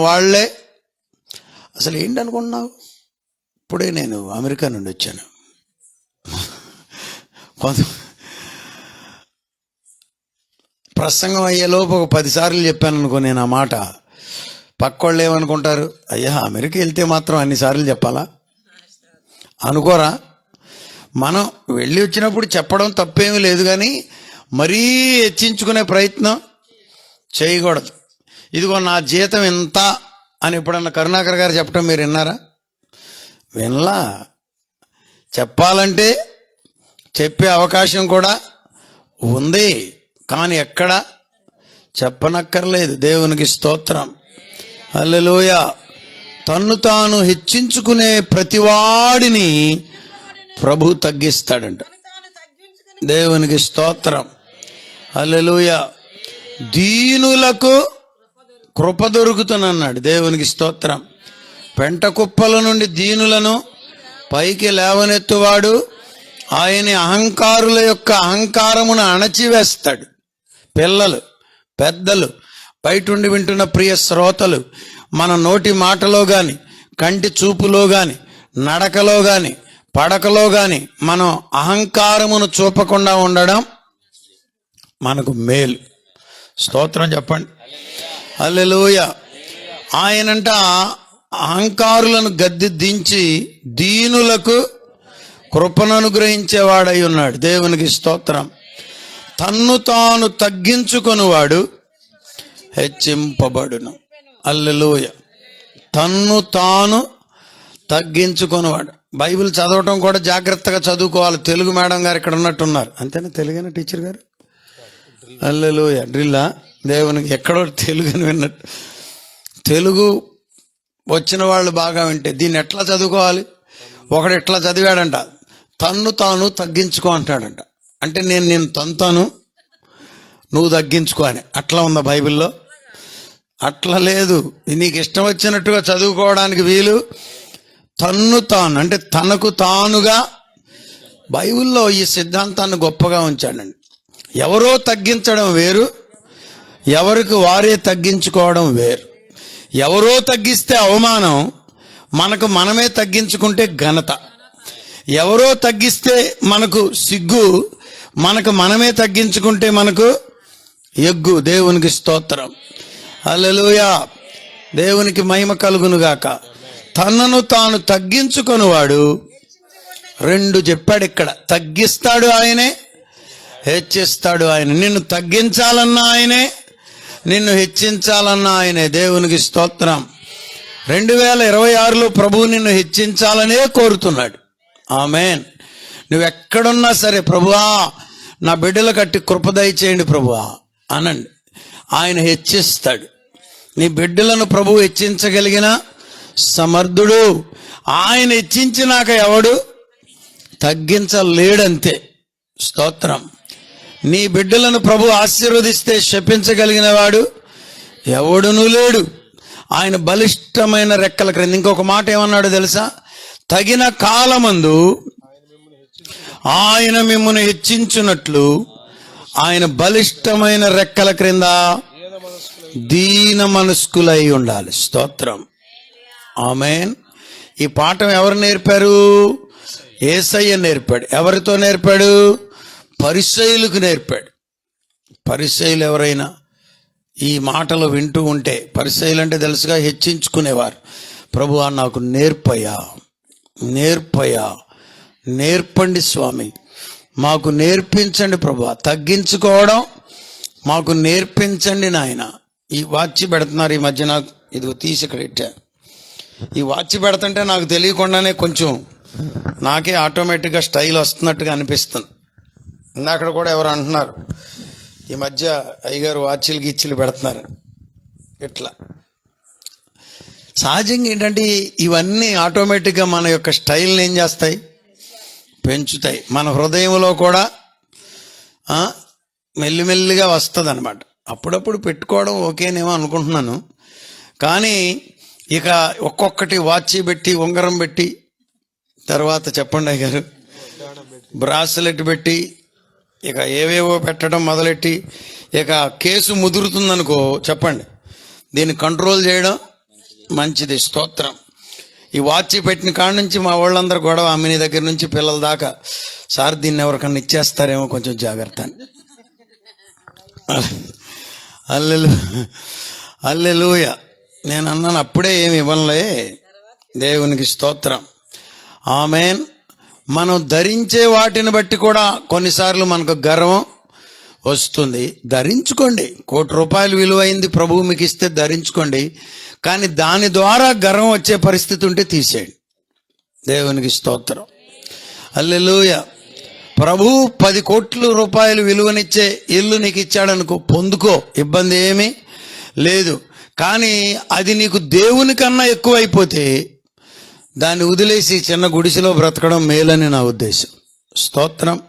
వాళ్ళే అసలు ఏంటనుకుంటున్నావు? ఇప్పుడే నేను అమెరికా నుండి వచ్చాను. ప్రసంగం అయ్యేలోపు ఒక 10 సార్లు చెప్పాను అనుకో నేను ఆ మాట. పక్కోళ్ళు ఏమనుకుంటారు, అయ్యా అమెరికా వెళ్తే మాత్రం అన్నిసార్లు చెప్పాలా అనుకోరా? మనం వెళ్ళి వచ్చినప్పుడు చెప్పడం తప్పేమీ లేదు, కానీ మరీ హెచ్చించుకునే ప్రయత్నం చేయకూడదు. ఇదిగో నా జీతం ఎంత అని ఎప్పుడన్నా కరుణాకర్ గారు చెప్పడం మీరు విన్నారా? వినలా. చెప్పాలంటే చెప్పే అవకాశం కూడా ఉంది, కానీ ఎక్కడ చెప్పనక్కర్లేదు. దేవునికి స్తోత్రం, హల్లెలూయా. తన్ను తాను హెచ్చించుకునే ప్రతివాడిని ప్రభు తగ్గిస్తాడంట. దేవునికి స్తోత్రం, హల్లెలూయా. దీనులకు కృప దొరుకుతుందన్నాడు. దేవునికి స్తోత్రం. పెంట కుప్పల నుండి దీనులను పైకి లేవనెత్తువాడు ఆయన అహంకారుల యొక్క అహంకారమును అణచివేస్తాడు. పిల్లలు, పెద్దలు, బయటుండి వింటున్న ప్రియ శ్రోతలు, మన నోటి మాటలో కానీ, కంటి చూపులో కానీ, నడకలో కానీ, పడకలో కానీ మనం అహంకారమును చూపకుండా ఉండడం మనకు మేలు. స్తోత్రం చెప్పండి, హల్లెలూయా. ఆయనంట అహంకారులను గద్దె దించి దీనులకు కృపను అనుగ్రహించేవాడై ఉన్నాడు. దేవునికి స్తోత్రం. తన్ను తాను తగ్గించుకొనివాడు హెచ్చింపబడును. హల్లెలూయా. తన్ను తాను తగ్గించుకొనివాడు. బైబిల్ చదవటం కూడా జాగ్రత్తగా చదువుకోవాలి. తెలుగు మేడం గారు ఇక్కడ ఉన్నట్టున్నారు, అంతేనా? తెలుగేనా టీచర్ గారు? హల్లెలూయా. డ్రిల్లా? దేవునికి ఎక్కడో తెలుగుని విన్నట్టు. తెలుగు వచ్చిన వాళ్ళు బాగా వింటే దీన్ని ఎట్లా చదువుకోవాలి? ఒకడు ఎట్లా చదివాడంట, తన్ను తాను తగ్గించుకో అంటాడంట. అంటే నేను తంతాను, నువ్వు తగ్గించుకో అని. అట్లా ఉందా బైబిల్లో? అట్లా లేదు. నీకు ఇష్టం వచ్చినట్టుగా చదువుకోవడానికి వీలు. తన్ను తాను అంటే తనకు తానుగా. బైబిల్లో ఈ సిద్ధాంతాన్ని గొప్పగా ఉంచాడండి. ఎవరో తగ్గించడం వేరు, ఎవరికి వారే తగ్గించుకోవడం వేరు. ఎవరో తగ్గిస్తే అవమానం, మనకు మనమే తగ్గించుకుంటే ఘనత. ఎవరో తగ్గిస్తే మనకు సిగ్గు, మనకు మనమే తగ్గించుకుంటే మనకు ఎగ్గు. దేవునికి స్తోత్రం, హల్లెలూయా. దేవునికి మహిమ కలుగునుగాక. తనను తాను తగ్గించుకొనివాడు 2 చెప్పాడు ఇక్కడ. తగ్గిస్తాడు ఆయనే, హెచ్చిస్తాడు ఆయన. నిన్ను తగ్గించాలన్నా ఆయనే, నిన్ను హెచ్చించాలన్నా ఆయనే. దేవునికి స్తోత్రం. 2026లో ప్రభువు నిన్ను హెచ్చించాలనే కోరుతున్నాడు. ఆమేన్. నువ్వెక్కడున్నా సరే, ప్రభువా నా బిడ్డలు కట్టి కృప దయచేయండి ప్రభువా అనండి. ఆయన హెచ్చిస్తాడు. నీ బిడ్డలను ప్రభువు హెచ్చించగలిగిన సమర్థుడు. ఆయన హెచ్చించినాక ఎవడు తగ్గించలేడంతే. స్తోత్రం. నీ బిడ్డలను ప్రభు ఆశీర్వదిస్తే శపించగలిగిన వాడు ఎవడునూ లేడు. ఆయన బలిష్టమైన రెక్కల క్రింద. ఇంకొక మాట ఏమన్నాడు తెలుసా? తగిన కాలమందు ఆయన మిమ్మును హెచ్చించున్నట్లు ఆయన బలిష్టమైన రెక్కల క్రింద దీన మనస్కులై ఉండాలి. స్తోత్రం, ఆమేన్. ఈ పాఠం ఎవరు నేర్పారు? యేసయ్య నేర్పాడు. ఎవరితో నేర్పాడు? పరిసయ్యులకు నేర్పాడు. పరిసయ్యులు ఎవరైనా ఈ మాటలు వింటూ ఉంటే, పరిసయ్యులు అంటే తెలుసుగా, హెచ్చించుకునేవారు. ప్రభువా నాకు నేర్పయ్యా, నేర్పయ్యా, నేర్పండి స్వామి, మాకు నేర్పించండి ప్రభువా, తగ్గించుకోవడం మాకు నేర్పించండి నాయన. ఈ వాచ్ పెడుతున్నారు ఈ మధ్య, నాకు ఇది తీసి ఇక్కడ ఇట్టా. ఈ వాచ్ పెడుతుంటే నాకు తెలియకుండానే కొంచెం నాకే ఆటోమేటిక్గా స్టైల్ వస్తున్నట్టుగా అనిపిస్తుంది. ఇందాక కూడా ఎవరు అంటున్నారు, ఈ మధ్య అయ్యగారు వాచీలు గిచ్చిలు పెడుతున్నారు. ఇట్లా సహజంగా ఏంటంటే ఇవన్నీ ఆటోమేటిక్గా మన యొక్క స్టైల్ని ఏం చేస్తాయి? పెంచుతాయి. మన హృదయంలో కూడా మెల్లిమెల్లిగా వస్తుంది అనమాట. అప్పుడప్పుడు పెట్టుకోవడం ఓకేనేమో అనుకుంటున్నాను, కానీ ఇక ఒక్కొక్కటి వాచ్ పెట్టి, ఉంగరం పెట్టి, తర్వాత చెప్పండి అయ్యగారు, బ్రాస్లెట్ పెట్టి, ఇక ఏవేవో పెట్టడం మొదలెట్టి, ఇక కేసు ముదురుతుందనుకో చెప్పండి, దీన్ని కంట్రోల్ చేయడం మంచిది. స్తోత్రం. ఈ వాచ్ పెట్టిన కాడ నుంచి మా వాళ్ళందరూ గొడవ, అమ్మిని దగ్గర నుంచి పిల్లల దాకా, సార్ దీన్ని ఎవరికన్నా ఇచ్చేస్తారేమో కొంచెం జాగ్రత్త అని. హల్లెలూయా. నేను అన్నాను అప్పుడే ఏమి ఇవ్వనులే. దేవునికి స్తోత్రం. ఆమేన్. మనం ధరించే వాటిని బట్టి కూడా కొన్నిసార్లు మనకు గర్వం వస్తుంది. ధరించుకోండి. ₹1,00,00,000 విలువైంది ప్రభువు మీకు ఇస్తే ధరించుకోండి. కానీ దాని ద్వారా గర్వం వచ్చే పరిస్థితి ఉంటే తీసేయండి. దేవునికి స్తోత్రం. హల్లెలూయా. ప్రభు ₹10,00,00,000 విలువనిచ్చే ఇల్లు నీకు ఇచ్చాడనుకో, పొందుకో, ఇబ్బంది ఏమీ లేదు. కానీ అది నీకు దేవుని కన్నా ఎక్కువ అయిపోతే దాన్ని వదిలేసి చిన్న గుడిసెలో బ్రతకడం మేలని నా ఉద్దేశం. స్తోత్రం.